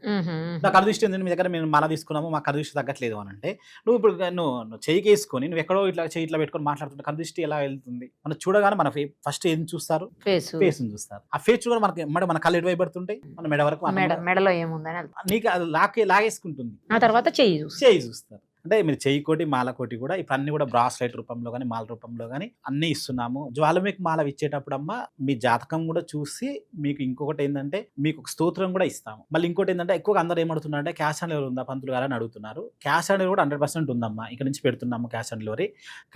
నా కరదృష్టి ఉంది, మీ దగ్గర మేము మాల తీసుకున్నాము, మా కరదృష్టి తగ్గట్లేదు అని అంటే, నువ్వు ఇప్పుడు నువ్వు చెయ్యికి వేసుకొని నువ్వు ఎక్కడో ఇట్లా పెట్టుకొని మాట్లాడుతుంటే కరదృష్టి ఎలా వెళ్తుంది? మనం చూడగానే మన ఫస్ట్ ఏం చూస్తారు? ఫేస్ చూస్తారు. ఆ ఫేస్ చూడ మనకి మన కళ్ళు ఎటువైపు పడుతుంటాయి, మన మెడ వరకు, మెడలో ఏముందని నీకు అది లాగేసుకుంటుంది. ఆ తర్వాత చెయ్యి చూస్తారు. అంటే మీరు చెయ్యి కోటి, మాల కోటి కూడా ఇప్పుడు అన్ని కూడా బ్రాస్లెట్ రూపంలో కానీ, మాల రూపంలో కానీ అన్ని ఇస్తున్నాము. జ్వాలాముఖి మాల ఇచ్చేటప్పుడు అమ్మ మీ జాతకం కూడా చూసి మీకు ఇంకొకటి ఏంటంటే మీకు ఒక స్తోత్రం కూడా ఇస్తాము. మళ్ళీ ఇంకోటి ఏంటంటే ఎక్కువగా అందరూ ఏమడుతున్నారు అంటే క్యాష్ ఆన్ డెలివరీ ఉందా పంతులు గారు అని అడుగుతున్నారు. క్యాష్ ఆన్ డెలివరీ కూడా 100% ఉందమ్మా, ఇక్కడ నుంచి పెడుతున్నాము క్యాష్ ఆన్ డెలివరీ.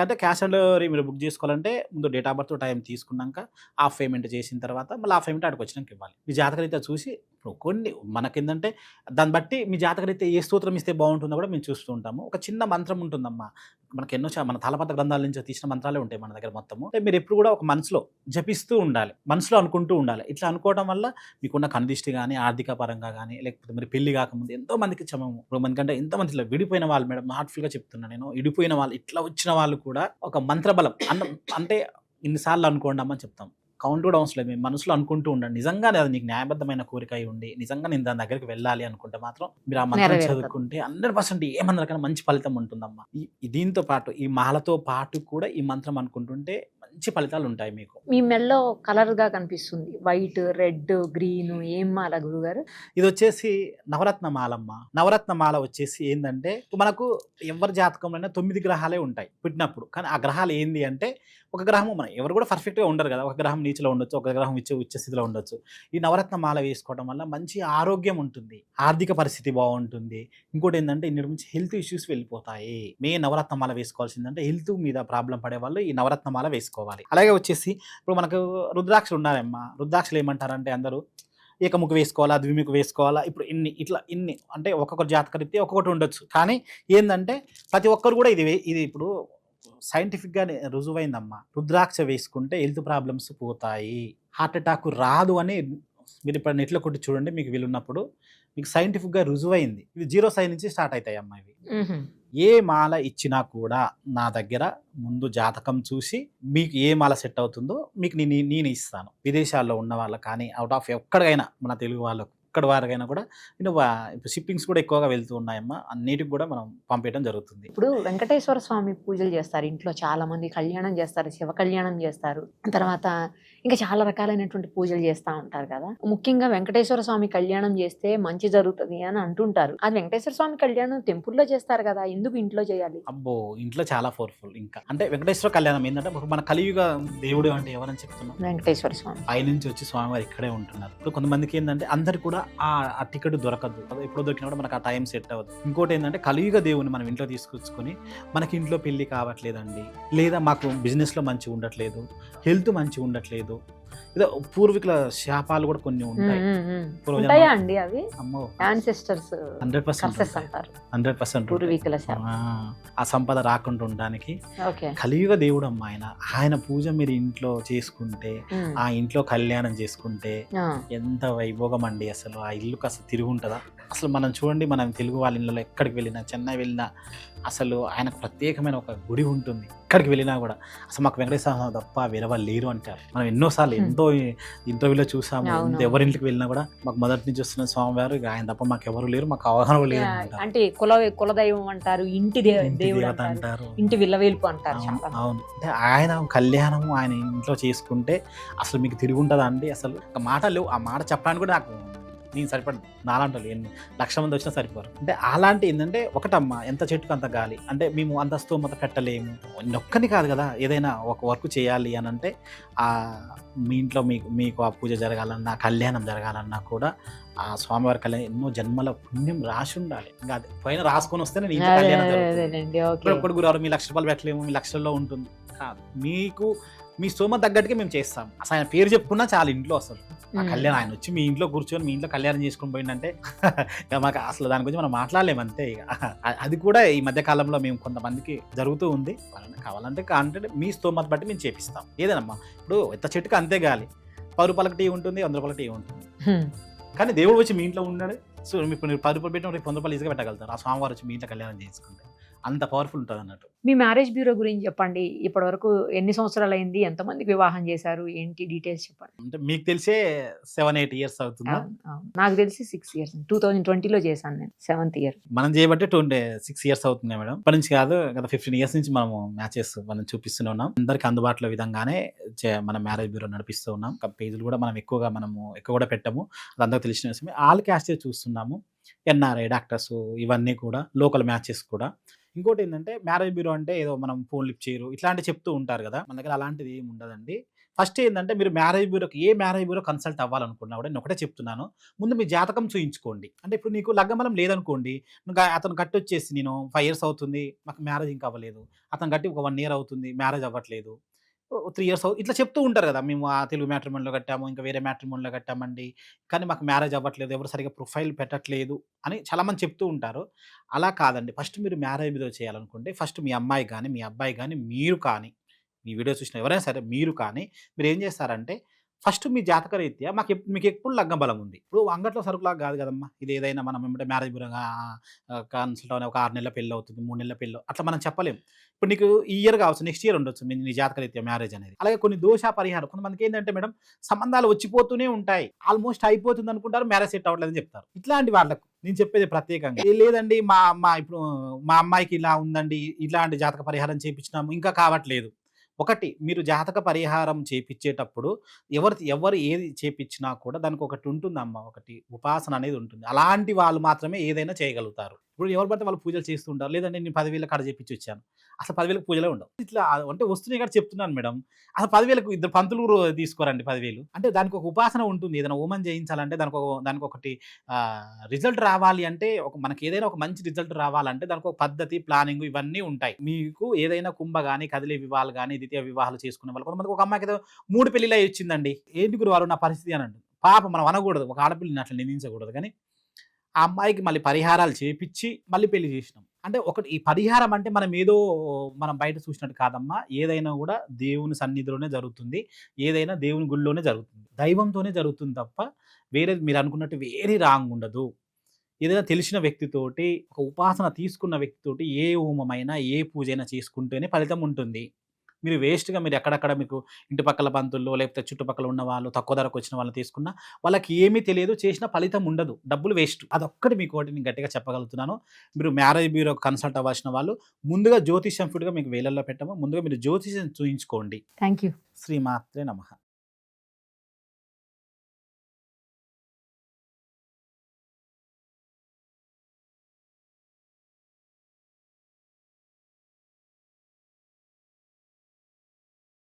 అంటే క్యాష్ ఆన్ డెలివరీ మీరు బుక్ చేసుకోవాలంటే ముందు డేట్ ఆఫ్ బర్త్ టైం తీసుకున్నాక హాఫ్ పేమెంట్ చేసిన తర్వాత మళ్ళీ ఆ పేమెంట్ అక్కడికి వచ్చినాక ఇవ్వాలి. మీ జాతకరీత్యా చూసి ఇప్పుడు కొన్ని మనకేంటంటే దాన్ని బట్టి మీ జాతకరీత్యా ఏ స్తోత్రం ఇస్తే బాగుంటుందో కూడా మేము చూస్తూ ఉంటాము. ఒక చిన్న మంత్రం ఉంటుందమ్మా, మనకి ఎన్నో మన తాళపత్ర గ్రంథాల నుంచి తీసిన మంత్రాలే ఉంటాయి మన దగ్గర మొత్తము. అంటే మీరు ఎప్పుడు కూడా ఒక మనసులో జపిస్తూ ఉండాలి, మనసులో అనుకుంటూ ఉండాలి. ఇట్లా అనుకోవడం వల్ల మీకున్న కనుదిష్టి కానీ, ఆర్థిక పరంగా కానీ, లేకపోతే మరి పెళ్లి కాకముందు ఎంతో మందికి చమము. ఇప్పుడు మనకంటే ఎంతమంది ఇట్లా విడిపోయిన వాళ్ళు, మేడం హార్ట్ఫుల్ గా చెప్తున్నా నేను, విడిపోయిన వాళ్ళు ఇట్లా వచ్చిన వాళ్ళు కూడా ఒక మంత్రబలం అంటే ఇన్నిసార్లు అనుకోండి అమ్మని చెప్తాం. కౌంట్ కూడా అవసరం లేదు. మీ మనసులో అనుకుంటూ ఉండండి. నిజంగానే అది నీకు న్యాయబద్ధమైన కోరిక అయి ఉండి, నిజంగా నేను దాని దగ్గరికి వెళ్ళాలి అనుకుంటే మాత్రం మీరు ఆ మంత్రం నెరవేరుతుంది. చదువుకుంటే 100% ఏమన్నరకన్నా మంచి ఫలితం ఉంటుందమ్మా. దీంతో పాటు ఈ మాలతో పాటు కూడా ఈ మంత్రం అనుకుంటుంటే మంచి ఫలితాలు ఉంటాయి మీకు. మీ మెడలో కలర్ గా కనిపిస్తుంది, వైట్, రెడ్, గ్రీన్, ఏం మాల గురుగారు? ఇది వచ్చేసి నవరత్న మాలమ్మ. నవరత్న మాల వచ్చేసి ఏంటంటే మనకు ఎవరి జాతకంలో 9 గ్రహాలే ఉంటాయి పుట్టినప్పుడు. కానీ ఆ గ్రహాలు ఏంది అంటే ఒక గ్రహం మనం ఎవరు కూడా పర్ఫెక్ట్గా ఉండరు కదా. ఒక గ్రహం నీచలో ఉండొచ్చు, ఒక గ్రహం ఉచ్చ స్థితిలో ఉండొచ్చు. ఈ నవరత్న మాల వేసుకోవడం వల్ల మంచి ఆరోగ్యం ఉంటుంది, ఆర్థిక పరిస్థితి బాగుంటుంది. ఇంకోటి ఏంటంటే ఇన్ని నుంచి హెల్త్ ఇష్యూస్ వెళ్ళిపోతాయి. మెయిన్ నవరత్న మాల వేసుకోవాల్సిందంటే హెల్త్ మీద ప్రాబ్లం పడే వాళ్ళు ఈ నవరత్న మాల వేసుకోవాలి. అలాగే వచ్చేసి ఇప్పుడు మనకు రుద్రాక్షలు ఉన్నాయమ్మా. రుద్రాక్షలు ఏమంటారంటే అందరూ ఏకముఖ వేసుకోవాలా, ద్విముఖ వేసుకోవాలా, ఇప్పుడు ఇన్ని అంటే ఒక్కొక్క జాతకరీత్యా ఒక్కొక్కటి ఉండొచ్చు. కానీ ఏంటంటే ప్రతి ఒక్కరు కూడా ఇది ఇప్పుడు సైంటిఫిక్‌గానే రుజువైందమ్మా. రుద్రాక్ష వేసుకుంటే హెల్త్ ప్రాబ్లమ్స్ పోతాయి, హార్ట్ అటాక్ రాదు అని మీరు ఇప్పుడు నెట్‌లో కొట్టి చూడండి, మీకు వీలున్నప్పుడు. మీకు సైంటిఫిక్‌గా రుజువైంది. ఇవి 0 సైన్ నుంచి స్టార్ట్ అవుతాయమ్మా ఇవి. ఏ మాల ఇచ్చినా కూడా నా దగ్గర ముందు జాతకం చూసి మీకు ఏ మాల సెట్ అవుతుందో మీకు నేను ఇస్తాను. విదేశాల్లో ఉన్న వాళ్ళకి కానీ, అవుట్ ఆఫ్ ఎక్కడికైనా మన తెలుగు వాళ్ళకు ఎక్కడి వారికైనా కూడా ఇప్పుడు షిప్పింగ్స్ కూడా ఎక్కువగా వెళ్తూ ఉన్నాయమ్మా. అన్నిటికి కూడా మనం పంపించడం జరుగుతుంది. ఇప్పుడు వెంకటేశ్వర స్వామి పూజలు చేస్తారు ఇంట్లో, చాలా మంది కళ్యాణం చేస్తారు, శివ కళ్యాణం చేస్తారు, తర్వాత ఇంకా చాలా రకాలైనటువంటి పూజలు చేస్తూ ఉంటారు కదా. ముఖ్యంగా వెంకటేశ్వర స్వామి కళ్యాణం చేస్తే మంచి జరుగుతుంది అని అంటుంటారు. అది వెంకటేశ్వర స్వామి కళ్యాణం టెంపుల్లో చేస్తారు కదా, ఎందుకు ఇంట్లో చేయాలి? అబ్బో, ఇంట్లో చాలా పవర్ఫుల్. ఇంకా అంటే వెంకటేశ్వర కళ్యాణం ఏంటంటే మన కలియుగ దేవుడు అంటే ఎవరని చెప్తున్నాం? వెంకటేశ్వర స్వామి. పైనుంచి వచ్చి స్వామివారు ఇక్కడే ఉంటున్నారు. ఇప్పుడు కొంతమందికి ఏంటంటే అందరు కూడా ఆ టికెట్ దొరకదు, ఎప్పుడు దొరికినా కూడా మనకు ఆ టైం సెట్ అవ్వదు. ఇంకోటి ఏంటంటే కలియుగ దేవుని మనం ఇంట్లో తీసుకొచ్చుకొని మనకి ఇంట్లో పెళ్లి కావట్లేదండి, లేదా మాకు బిజినెస్లో మంచిగా ఉండట్లేదు, హెల్త్ మంచిగా ఉండట్లేదు, ఏదో పూర్వీకుల శాపాలు కూడా కొన్ని ఉంటాయి. ఉంటాయా అండి అవి? అమ్మో, యాన్సెస్టర్స్ 100% అంటారు, 100% పూర్వీకుల శాపం. ఆ సంపద రాకుండా ఉండడానికి ఓకే. కలియుగ దేవుడు అమ్మ ఆయన పూజ మీరు ఇంట్లో చేసుకుంటే, ఆ ఇంట్లో కళ్యాణం చేసుకుంటే ఎంత వైభోగం అండి. అసలు ఆ ఇల్లుకి అసలు తిరిగి ఉంటుందా? అసలు మనం చూడండి, మనం తెలుగు వాళ్ళ ఇళ్ళలో ఎక్కడికి వెళ్ళినా, చెన్నై వెళ్ళినా అసలు ఆయనకు ప్రత్యేకమైన ఒక గుడి ఉంటుంది. ఎక్కడికి వెళ్ళినా కూడా అసలు మాకు వెంకటేశ్వర స్వామి తప్ప వేరే వాళ్ళు లేరు అంటారు. మనం ఎన్నోసార్లు ఎంతో ఇంటర్వ్యూలో చూసాము. ఎవరింటికి వెళ్ళినా కూడా మాకు మొదటి నుంచి వస్తున్న స్వామివారు, ఆయన తప్ప మాకు ఎవరు లేరు, మాకు అవగాహన లేరు అంటే కులదైవం అంటారు, ఇంటి దేవుడు అంటారు, ఇంటి విల్లవేల్పు అంటారు. అవును, అంటే ఆయన కళ్యాణం ఆయన ఇంట్లో చేసుకుంటే అసలు మీకు తిరిగి ఉంటుందా అండి? అసలు ఒక మాట లేవు. ఆ మాట చెప్పడానికి కూడా నాకు నేను సరిపడదు. నాలాంటి ఎన్ని 1,00,000 మంది వచ్చినా సరిపోరు. అంటే అలాంటి ఏంటంటే ఒకటమ్మా, ఎంత చెట్టుకు అంత గాలి. అంటే మేము అంత స్తోమత పెట్టలేము, నొక్కని కాదు కదా. ఏదైనా ఒక వర్క్ చేయాలి అని అంటే మీ ఇంట్లో మీకు ఆ పూజ జరగాలన్నా, కళ్యాణం జరగాలన్నా కూడా ఆ స్వామివారి కళ్యాణం ఎన్నో జన్మల పుణ్యం రాసి ఉండాలి. ఇంకా అది పైన రాసుకొని వస్తేనే నీ ఇంట్లో కళ్యాణం జరుగుతుంది. ఒక్కడు గురారు మీ ₹1,00,000 పెట్టలేము, మీ లక్షల్లో ఉంటుంది కాదు. మీకు మీ స్తోమత తగ్గట్టుగా మేము చేస్తాం. అసలు ఆయన పేరు చెప్పుకున్నా చాలా ఇంట్లో అసలు ఆ కళ్యాణం, ఆయన వచ్చి మీ ఇంట్లో కూర్చొని మీ ఇంట్లో కళ్యాణం చేసుకుని పోయిందంటే ఇక మాకు అసలు దాని గురించి మనం మాట్లాడలేము అంతే. ఇక అది కూడా ఈ మధ్య కాలంలో మేము కొంతమందికి జరుగుతూ ఉంది. కావాలంటే మీ స్తోమత బట్టి మేము చేపిస్తాం. ఏదేనమ్మా, ఇప్పుడు ఎంత చెట్టుకు అంతే గాలి. ₹10 టీ ఉంటుంది, ₹100 టీ ఉంటుంది. కానీ దేవుడు వచ్చి మీ ఇంట్లో ఉన్నాడు. సో ఇప్పుడు మీరు ₹10 పెట్టిన రేపు ₹100 ఈజీగా పెట్టగలుగుతారు. ఆ స్వామివారు వచ్చి మీ ఇంట్లో కళ్యాణం చేసుకుంటే అంత పవర్ఫుల్ ఉంటుంది అన్నట్టు. మీ మ్యారేజ్ బ్యూరో గురించి చెప్పండి. ఇప్పటి వరకు ఎన్ని సంవత్సరాలు అయింది, ఎంతమందికి వివాహం చేశారు, ఏంటి డీటెయిల్స్ చెప్పండి. అంటే మీకు తెలిసే 7-8 ఇయర్స్ అవుతుంది. నాకు తెలిసి 6 ఇయర్స్, 2020లో చేశాను నేను, 7th ఇయర్. మనం చేయబట్టి 6 ఇయర్స్ అవుతుంది మేడం. ఇప్పటి నుంచి కాదు, గత 15 ఇయర్స్ నుంచి మనము మ్యాచెస్ మనం చూపిస్తూనే ఉన్నాం. అందరికి అందుబాటులో విధంగానే మన మ్యారేజ్ బ్యూరో నడిపిస్తూ ఉన్నాం. పేజీలు కూడా మనం ఎక్కువ కూడా పెట్టాము, అది అందరికి తెలిసిన విషయమే. ఆల్ క్యాస్టే చూస్తున్నాము, ఎన్ఆర్ఐ డాక్టర్స్, ఇవన్నీ కూడా లోకల్ మ్యాచెస్ కూడా. ఇంకోటి ఏంటంటే మ్యారేజ్ బ్యూరో అంటే ఏదో మనం ఫోన్ లిఫ్ట్ చేయరు ఇట్లాంటి చెప్తూ ఉంటారు కదా. మన దగ్గర అలాంటిది ఏమి ఉండదండి. ఫస్ట్ ఏంటంటే మీరు మ్యారేజ్ బ్యూరో కన్సల్ట్ అవ్వాలనుకున్నా కూడా నేను ఒకటే చెప్తున్నాను, ముందు మీ జాతకం చూయించుకోండి. అంటే ఇప్పుడు నీకు లగ్గమలం లేదనుకోండి, అతను కట్టి వచ్చేసి నేను 5 ఇయర్స్ అవుతుంది మాకు మ్యారేజ్ ఇంకా అవ్వలేదు, అతను కట్టి ఒక 1 ఇయర్ అవుతుంది మ్యారేజ్ అవ్వట్లేదు, 3 ఇయర్స్ ఇట్లా చెప్తూ ఉంటారు కదా. మేము ఆ తెలుగు మ్యాట్రిమోనీలో కట్టాము, ఇంకా వేరే మ్యాట్రిమోనీలో కట్టామండి, కానీ మాకు మ్యారేజ్ అవ్వట్లేదు, ఎవరు సరిగ్గా ప్రొఫైల్ పెట్టట్లేదు అని చాలామంది చెప్తూ ఉంటారు. అలా కాదండి. ఫస్ట్ మీరు మ్యారేజ్ బ్యూరో చేయాలనుకుంటే ఫస్ట్ మీ అమ్మాయి కానీ మీ అబ్బాయి కానీ మీరు కానీ, మీ వీడియో చూసిన ఎవరైనా సరే మీరు కానీ మీరు ఏం చేస్తారంటే ఫస్ట్ మీ జాతక రీత్యా మీకు ఎప్పుడు లగ్న బలం ఉంది. ఇప్పుడు అంగట్లో సరుకులాగా కాదు కదమ్మా. ఇది ఏదైనా మనం ఏమంటే మ్యారేజ్ బ్యూరోగా కన్సల్ట్ అని ఒక 6 నెలల పెళ్లి అవుతుంది, 3 నెలల పెళ్లి అట్లా మనం చెప్పలేం. ఇప్పుడు నీకు ఈ ఇయర్ కావచ్చు, నెక్స్ట్ ఇయర్ ఉండొచ్చు నీ జాతక రీత్యా మ్యారేజ్ అనేది. అలాగే కొన్ని దోష పరిహారం కొంతమందికి ఏంటంటే మేడం సంబంధాలు వచ్చిపోతూనే ఉంటాయి, ఆల్మోస్ట్ అయిపోతుంది అనుకుంటారు, మ్యారేజ్ సెట్ అవ్వట్లేదని చెప్తారు. ఇట్లాంటి వాళ్ళకు నేను చెప్పేది ప్రత్యేకంగా లేదండి ఇప్పుడు మా అమ్మాయికి ఇలా ఉందండి, ఇలాంటి జాతక పరిహారం చేయించినాము ఇంకా కావట్లేదు. ఒకటి మీరు జాతక పరిహారం చేపిచ్చేటప్పుడు ఎవరు ఏది చేపిచ్చినా కూడా దానికి ఒకటి ఉంటుందమ్మా, ఒకటి ఉపాసన అనేది ఉంటుంది. అలాంటి వాళ్ళు మాత్రమే ఏదైనా చేయగలుగుతారు. ఇప్పుడు ఎవరు పడితే వాళ్ళు పూజలు చేస్తూ ఉంటారు. లేదంటే నేను 10,000 కాడ చేపిచ్చి వచ్చాను, అసలు 10,000కి పూజలే ఉండవు. ఇట్లా అంటే వస్తున్నాయి కాబట్టి చెప్తున్నాను మేడం. అసలు 10,000కు ఇద్దరు పంతులు తీసుకోరండి 10,000. అంటే దానికి ఒక ఉపాసన ఉంటుంది. ఏదైనా హోమం చేయించాలంటే దానికి ఒకటి రిజల్ట్ రావాలి అంటే మనకి ఏదైనా ఒక మంచి రిజల్ట్ రావాలంటే దానికి ఒక పద్ధతి, ప్లానింగ్ ఇవన్నీ ఉంటాయి. మీకు ఏదైనా కుంభ కానీ, కదిలే వివాహాలు కానీ, ద్వితీయ వివాహాలు చేసుకునే వాళ్ళు కొంతమందికి ఒక అమ్మాయికి ఏదో 3 పెళ్లిళ్ళు అయి వచ్చిందండి. ఏంటి గురువారు నా పరిస్థితి అని అంటుంది. పాపం మనం అనకూడదు, ఒక ఆడపిల్లని అట్లా నిందించకూడదు. కానీ ఆ అమ్మాయికి మళ్ళీ పరిహారాలు చేపిచ్చి మళ్ళీ పెళ్లి చేసినాం. అంటే ఒకటి ఈ పరిహారం అంటే మనం బయట చూసినట్టు కాదమ్మా. ఏదైనా కూడా దేవుని సన్నిధిలోనే జరుగుతుంది, ఏదైనా దేవుని గుడిలోనే జరుగుతుంది, దైవంతోనే జరుగుతుంది తప్ప వేరే మీరు అనుకున్నట్టు వేరే రాంగ్ ఉండదు. ఏదైనా తెలిసిన వ్యక్తితోటి, ఒక ఉపాసన తీసుకున్న వ్యక్తితోటి ఏ హోమమైనా ఏ పూజ అయినా చేసుకుంటేనే ఫలితం ఉంటుంది. మీరు వేస్ట్‌గా మీరు ఎక్కడక్కడ మీకు ఇంటి పక్కల పంతుల్లో లేకపోతే చుట్టుపక్కల ఉన్న వాళ్ళు తక్కువ ధరకు వచ్చిన వాళ్ళని తీసుకున్నా వాళ్ళకి ఏమీ తెలియదు, చేసిన ఫలితం ఉండదు, డబ్బులు వేస్ట్. అదొక్కటి మీకోటి నేను గట్టిగా చెప్పగలుగుతున్నాను. మీరు మ్యారేజ్ బ్యూరో కన్సల్ట్ అవ్వాల్సిన వాళ్ళు ముందుగా జ్యోతిష్యం ఫుడ్‌గా మీకు వేలల్లో పెట్టము. ముందుగా మీరు జ్యోతిష్యం చూయించుకోండి. Thank you. శ్రీమాత్రే నమః.